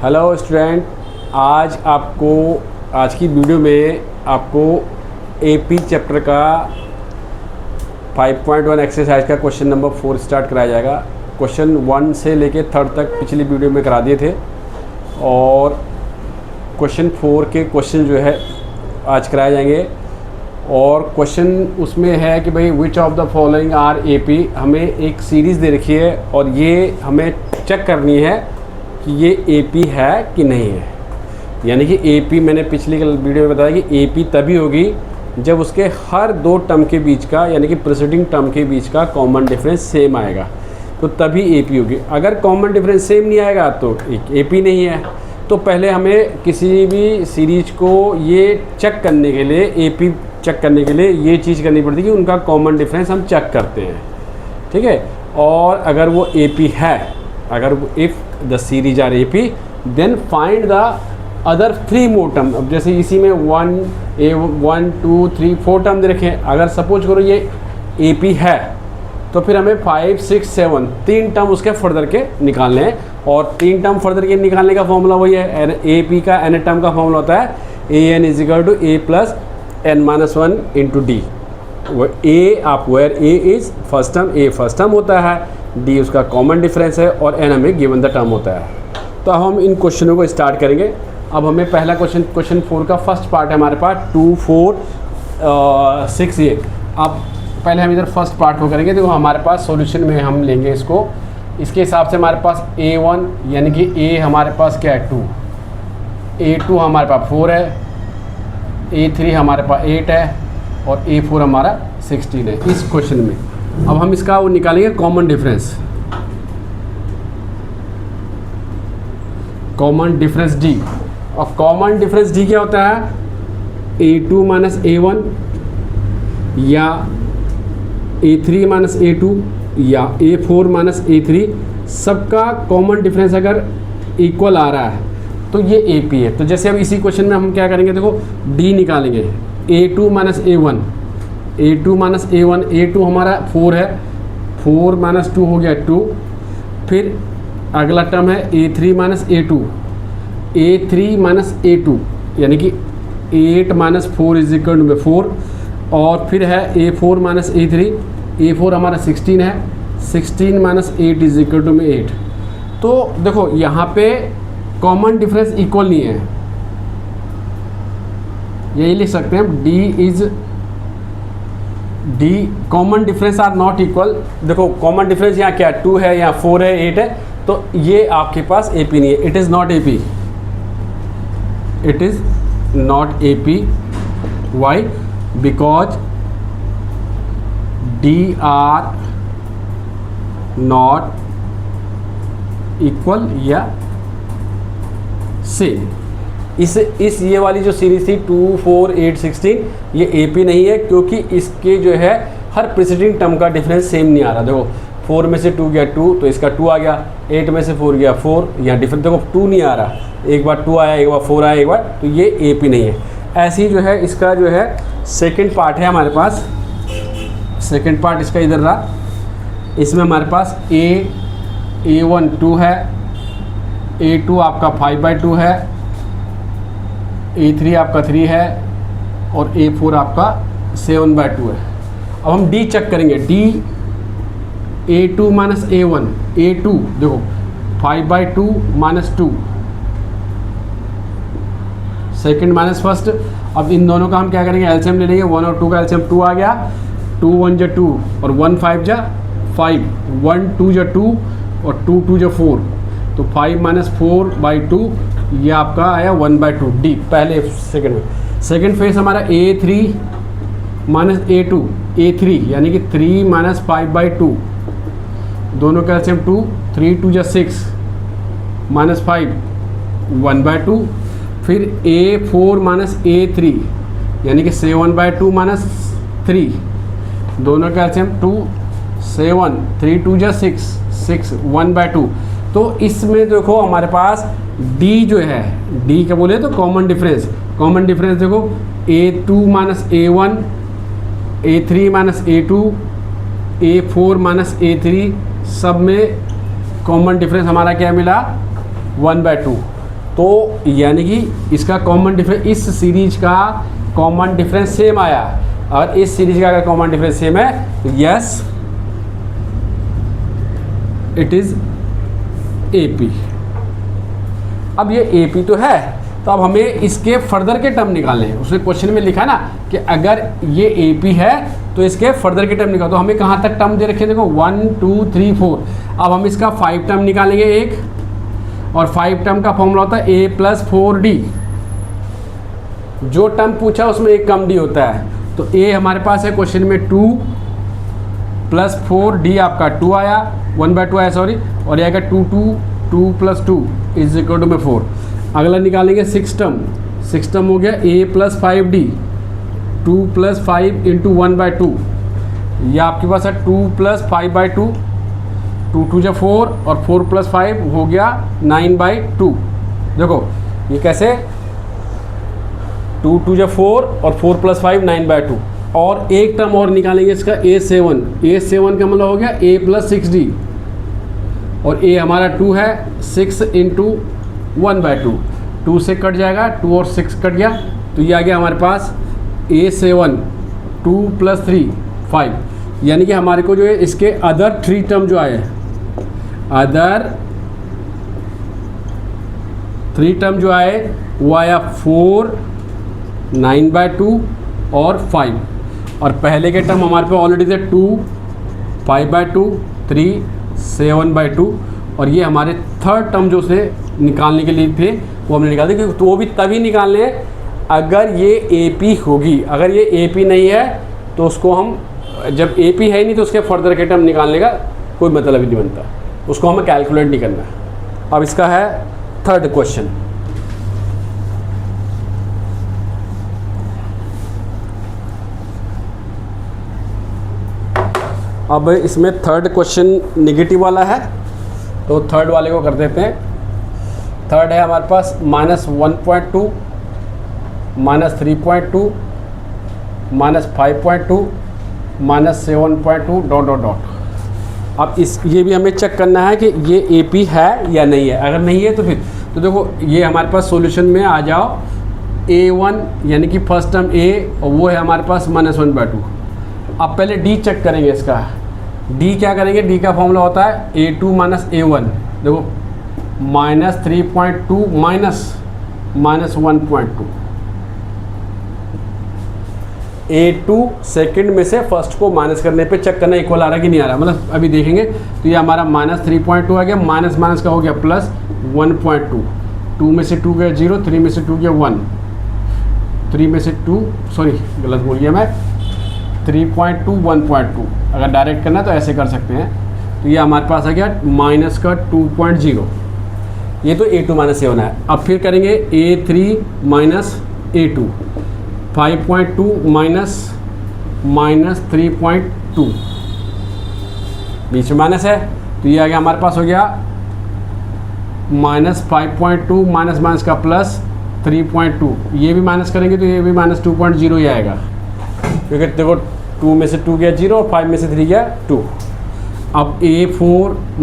Hello student, आज की video में आपको एपी चैप्टर का 5.1 एक्सरसाइज का क्वेश्चन नंबर 4 स्टार्ट कराया जाएगा। क्वेश्चन 1 से लेके 3 तक पिछली वीडियो में करा दिए थे और क्वेश्चन 4 के क्वेश्चन जो है आज कराए जाएंगे। और क्वेश्चन उसमें है कि भाई which of the following are AP. हमें एक सीरीज़ दे रखी है और ये हमें चेक करनी है कि ये एपी है कि नहीं है। यानी कि एपी मैंने पिछली वीडियो में बताया कि एपी तभी होगी जब उसके हर 2 टर्म के बीच का यानी कि प्रीसीडिंग टर्म के बीच का कॉमन डिफरेंस सेम आएगा, तो तभी एपी होगी। अगर कॉमन डिफरेंस सेम नहीं आएगा तो एपी नहीं है। तो पहले हमें किसी भी सीरीज को ये चेक करने के लिए, एपी चेक करने के लिए ये चीज़ करनी पड़ती है कि उनका कॉमन डिफरेंस हम चेक करते हैं, ठीक है। और अगर वो एपी है, अगर if the series are AP then find the other 3 more term. अब जैसे इसी में 1 2 3 4 टर्म दे रखे हैं। अगर सपोज करो ये एपी है तो फिर हमें 5 6 7 3 टर्म उसके फर्दर के निकालने हैं। और 3 टर्म फर्दर के निकालने का फॉर्मूला वही है, ए पी का एन टर्म का फॉर्मूला होता है A N is equal to A plus N minus 1 into D. A आप where A is first term, A first term होता है, डी उसका कॉमन डिफरेंस है और एन हमें गिवन द टर्म होता है। तो अब हम इन क्वेश्चनों को स्टार्ट करेंगे। अब हमें पहला क्वेश्चन 4 का फर्स्ट पार्ट है हमारे पास 2 4 6 ये। अब पहले हम इधर फर्स्ट पार्ट को करेंगे। देखो हमारे पास सॉल्यूशन में हम लेंगे इसको, इसके हिसाब से हमारे पास A1 यानी कि A हमारे पास क्या है 2, A2 हमारे पास 4 है, A3 हमारे पास 8 है और A4 हमारा 16 है इस क्वेश्चन में। अब हम इसका वो निकालेंगे common difference, common difference D। और कॉमन डिफरेंस D क्या होता है, A2 माइनस A1 या A3 माइनस A2 या A4 माइनस A3, सबका कॉमन डिफरेंस अगर इक्वल आ रहा है तो ये AP है। तो जैसे अब इसी क्वेश्चन में हम क्या करेंगे, देखो D निकालेंगे, A2 minus A1, A2 minus A1, A2 हमारा 4 है, 4 माइनस 2 हो गया 2। फिर अगला टर्म है A3 minus A2, A3 minus A2 यानी कि 8 माइनस 4 इज इक्वल टू 4। और फिर है A4 माइनस A3, A4 हमारा 16 है, 16 माइनस 8 इज इक्वल टू 8। तो देखो यहाँ पे कॉमन डिफरेंस इक्वल नहीं है, यही लिख सकते हैं the common difference are not equal. देखो कॉमन डिफरेंस यहाँ क्या है, 2 है, यहाँ 4 है, 8 है, तो ये आपके पास एपी नहीं है। It is not AP, it is not AP. Why? Because D are not equal या सेम। इस ये वाली जो सीरीज थी 2 4 8 16 ये एपी नहीं है, क्योंकि इसके जो है हर प्रीसीडिंग टर्म का डिफरेंस सेम नहीं आ रहा। देखो 4 में से 2 गया 2 तो इसका 2 आ गया, 8 में से 4 गया 4, यहाँ डिफरेंस देखो 2 नहीं आ रहा, एक बार 2 आया, एक बार 4 आया, एक बार, तो ये एपी नहीं है। ऐसे ही जो है इसका जो है सेकंड पार्ट है हमारे पास, सेकंड पार्ट इसका इधर रहा। इसमें हमारे पास A1 2 है, A2 आपका 5/2 है, A3 आपका 3 है और A4 आपका 7/2 है। अब हम D चेक करेंगे, D A2 minus A1, A2 देखो 5/2 माइनस 2, सेकंड माइनस फर्स्ट। अब इन दोनों का हम क्या करेंगे, एलसीएम ले लेंगे। 1 और 2 का एलसीएम 2 आ गया, 2 1 जा 2 और 1 5 जा 5, 1 2 जा 2 और 2 2 जा 4, तो 5 माइनस 4/2 ये आपका आया 1/2 डी पहले सेकंड में। सेकंड फेस हमारा A3 माइनस A2, A3 यानी कि 3 माइनस 5/2, दोनों का एलसीएम 2, 3 2 जा 6 माइनस 5 1/2। फिर A4 माइनस A3 यानी कि 7/2 माइनस 3, दोनों का एलसीएम 2 7, 3 2 जा 6 6 1/2। तो इसमें देखो हमारे पास D जो है, D क्या बोले तो कॉमन डिफरेंस, कॉमन डिफरेंस देखो A2 minus A1, A3 minus A2, A4 minus A3, सब में कॉमन डिफरेंस हमारा क्या मिला 1/2। तो यानी कि इसका कॉमन डिफरेंस, इस सीरीज का कॉमन डिफरेंस सेम आया, और इस सीरीज का अगर कॉमन डिफरेंस सेम है, यस इट इज AP। अब ये AP तो है, तो अब हमें इसके फर्दर के टर्म निकालने हैं। उसने क्वेश्चन में लिखा ना कि अगर ये AP है तो इसके फर्दर के टर्म निकालो। तो हमें कहाँ तक टर्म दे रखे हैं, देखो 1 2 3 4। अब हम इसका 5 टर्म निकालेंगे एक, और 5 टर्म का फॉर्मूला होता है A + 4D। जो टर्म पूछा उसमें एक कम D होता है, तो A हमारे पास है क्वेश्चन में 2 + 4D आपका 2 आया, 1/2 आया सॉरी, और ये आएगा 2 + 2 = 4। अगला निकालेंगे 6 टर्म। 6 टर्म हो गया A + 5D, 2 + 5 × 1/2। यह आपके पास है 2 + 5/2, 2 2 = 4, और 4 + 5 हो गया 9/2। देखो ये कैसे, 2 2 = 4 और 4 + 5 9/2। और एक टर्म और निकालेंगे इसका A7। A7 का मतलब हो गया A + 6D, और A हमारा 2 है, 6 × 1/2। 2 से कट जाएगा, 2 और 6 कट गया, तो ये आ गया हमारे पास A7 2 + 3 5। यानी कि हमारे को जो है इसके अदर 3 टर्म जो आए, अदर 3 टर्म जो आए वो आया 4 9/2 और 5। और पहले के टर्म हमारे पे ऑलरेडी थे 2 5/2 3 7/2, और ये हमारे थर्ड टर्म जो उसे निकालने के लिए थे वो हमने निकाल दिए। तो वो भी तभी निकालने हैं अगर ये AP होगी। अगर ये AP नहीं है तो उसको हम, जब AP है ही नहीं तो उसके फर्दर के टर्म निकालने का कोई मतलब ही नहीं बनता, उसको हमें कैलकुलेट नहीं करना। अब इसका है थर्ड क्वेश्चन। अब इसमें थर्ड क्वेश्चन नेगेटिव वाला है, तो थर्ड वाले को कर देते हैं। थर्ड है हमारे पास -1.2 -3.2 -5.2 -7.2 ... अब ये भी हमें चेक करना है कि ये AP है या नहीं है। अगर नहीं है तो फिर तो देखो ये हमारे पास सॉल्यूशन में आ जाओ, A1 यानी कि फर्स्ट टर्म A, और वो है हमारे पास -1/2। अब पहले D चेक करेंगे इसका। D क्या करेंगे, D का फॉर्मूला होता है A2 - A1। देखो -3.2 -1.2। A2 सेकंड में से फर्स्ट को माइनस करने पे चेक करना इक्वल आ रहा है कि नहीं आ रहा, मतलब अभी देखेंगे। तो ये हमारा -3.2 आ गया, माइनस माइनस का हो गया +1.2। 2 में से 2 गया 0, 3 में से 2 गया 1, 3 में से 2 सॉरी गलत बोल गया मैं, 3.2 1.2। अगर डायरेक्ट करना तो ऐसे कर सकते हैं। तो ये हमारे पास आ गया माइनस का 2.0। ये तो A2 - A1 है। अब फिर करेंगे A3 - A2, 5.2 -3.2, बीच में माइनस है, तो ये आ गया हमारे पास हो गया -5.2 माइनस का +3.2। ये भी माइनस करेंगे तो ये भी -2.0 ही आएगा, क्योंकि देखो 2 में से 2 गया 0 और 5 में से 3 गया 2। अब A4 -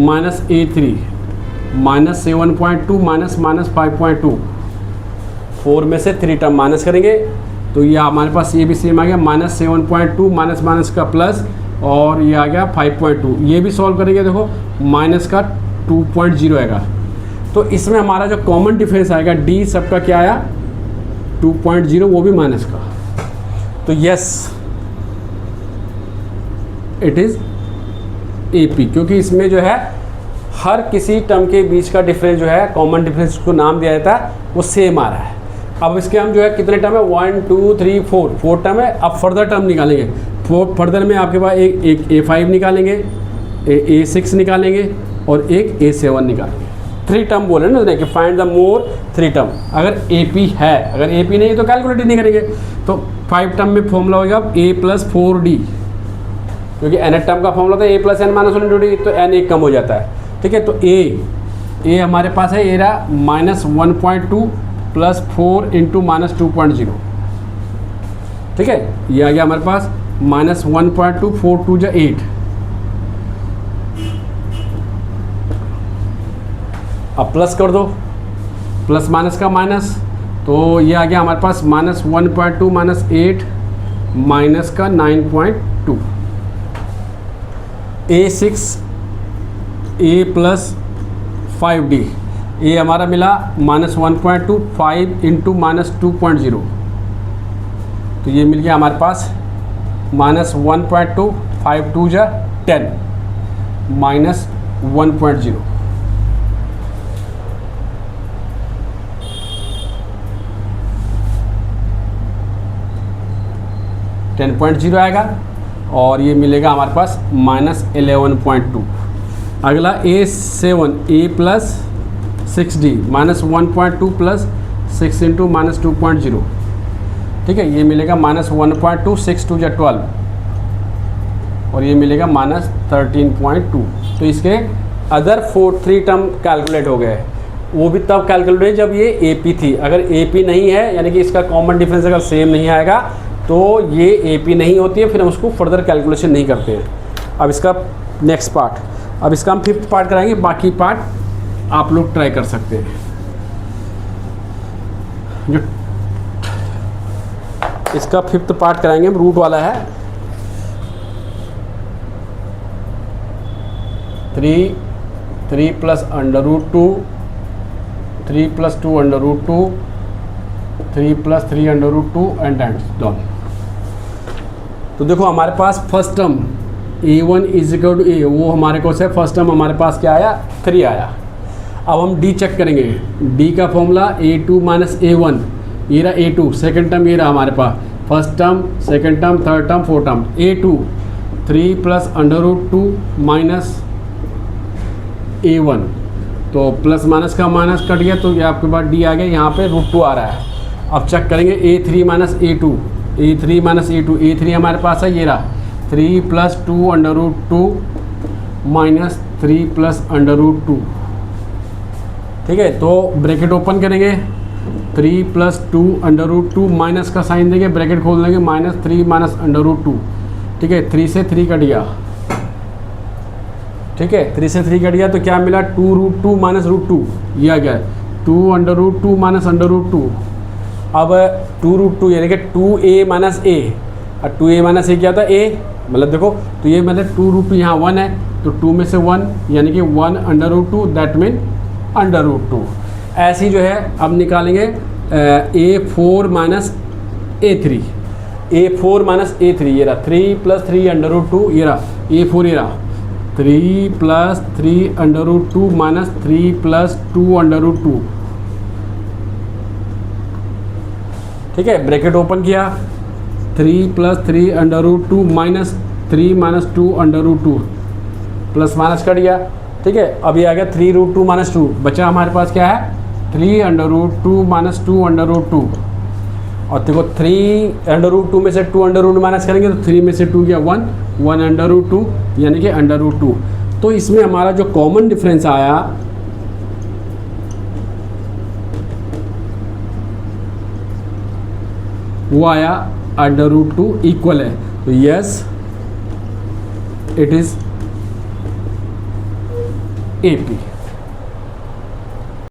A3 -7.2 -5.2, 4 में से 3 टर्म माइनस करेंगे तो ये हमारे पास ये भी सेम आ गया -7.2 माइनस का प्लस, और ये आ गया 5.2। ये भी सॉल्व करेंगे, देखो माइनस का 2.0 आएगा। तो इसमें हमारा जो कॉमन डिफरेंस आएगा D सबका क्या आया 2.0, वो भी माइनस का। तो यस इट इज़ AP, क्योंकि इसमें जो है हर किसी टर्म के बीच का डिफरेंस जो है कॉमन डिफरेंस को नाम दिया जाता है, वो सेम आ रहा है। अब इसके हम जो है कितने टर्म है 1 2 3 4 टर्म है। अब फर्दर टर्म निकालेंगे। फर्दर में आपके पास एक A5 निकालेंगे, A6 निकालेंगे और एक A7 निकालेंगे। 3 टर्म बोले ना कि फाइंड द मोर 3 टर्म। अगर AP है, अगर AP नहीं है तो कैलकुलेट नहीं करेंगे। तो 5 टर्म में फॉर्मूला होगा A + 4D, क्योंकि n टर्म का फॉर्मूला था A + n - 1 तो n एक कम हो जाता है। ठीक है, तो A हमारे पास है, ये रहा -1.2 + 4 × -2.0। ठीक है, ये आ गया हमारे पास -1.2 4 2 = 8। अब प्लस कर दो, प्लस माइनस का माइनस, तो ये आ गया हमारे पास -1.2 -8 माइनस का 9.2। A6 A प्लस 5D, ये हमारा मिला -1.2 5 इंटू -2.0, तो ये मिल गया हमारे पास -1.2 5 2 जा 10 -1.0। $10.0 आएगा और ये मिलेगा हमारे पास -11.2। अगला A7 A plus 6D -1.2 plus 6 into -2.0, ठीक है, ये मिलेगा -1.2 6 2 जा 12 और ये मिलेगा -13.2। तो इसके अदर 3 टर्म कैलकुलेट हो गए। वो भी तब कैलकुलेट हुए जब ये AP थी। अगर AP नहीं है, यानी कि इसका कॉमन डिफरेंस अगर सेम नहीं आएगा तो ये AP नहीं होती है, फिर हम उसको फर्दर कैलकुलेशन नहीं करते हैं। अब इसका नेक्स्ट पार्ट, अब इसका हम 5th पार्ट कराएंगे, बाकी पार्ट आप लोग ट्राई कर सकते हैं। जो इसका 5th पार्ट कराएंगे हम, रूट वाला है 3 plus √2 3 plus 2 √2 3 plus 3 √2 and done. तो देखो हमारे पास फर्स्ट टर्म A1 = A, वो हमारे को से फर्स्ट टर्म हमारे पास क्या आया 3 आया। अब हम D चेक करेंगे। D का फॉर्मूला A2 - A1, ये रहा A2, सेकेंड टर्म ये रहा हमारे पास, first term second term third term fourth term. A2 3 plus √2 minus A1, तो प्लस माइनस का माइनस कट गया, तो ये आपके पास D आ गया, यहाँ पे √2 आ रहा है। अब चेक करेंगे A3 - A2, A3 - A2, A3 हमारे पास है, ये रहा 3 प्लस 2 √2 माइनस 3 प्लस √2, ठीक है। तो ब्रैकेट ओपन करेंगे, 3 प्लस 2 √2 माइनस का साइन देंगे, ब्रैकेट खोल देंगे, -3 -√2, ठीक है। 3 से 3 कट गया, ठीक है, 3 से 3 कट गया, तो क्या मिला 2 √2 -√2, ये आ गया 2 √2 -√2। अब 2 √2 यानी कि 2A - A, और 2A - A क्या था A, मतलब देखो, तो ये मतलब 2 √2 यहाँ 1 है, तो 2 में से 1 यानी कि 1 √2, दैट मीन √2। ऐसे ही जो है अब निकालेंगे A4 - A3, A4 - A3, ये रहा 3 प्लस 3 √2, ये रहा A4, ये रहा 3 प्लस 3 √2 माइनस 3 प्लस 2 √2, ठीक है। ब्रैकेट ओपन किया, 3 plus 3 √2 minus 3 - 2 √2, plus minus cut गया, ठीक है। अब ये आ गया 3 √2 - 2, बचा हमारे पास क्या है 3 √2 - 2 √2, और देखो 3 √2 में से 2 √2 माइनस करेंगे तो 3 में से 2 गया 1 √2 यानी कि √2। तो इसमें हमारा जो कॉमन डिफरेंस आया वो आया √2 इक्वल है, तो यस इट इज AP।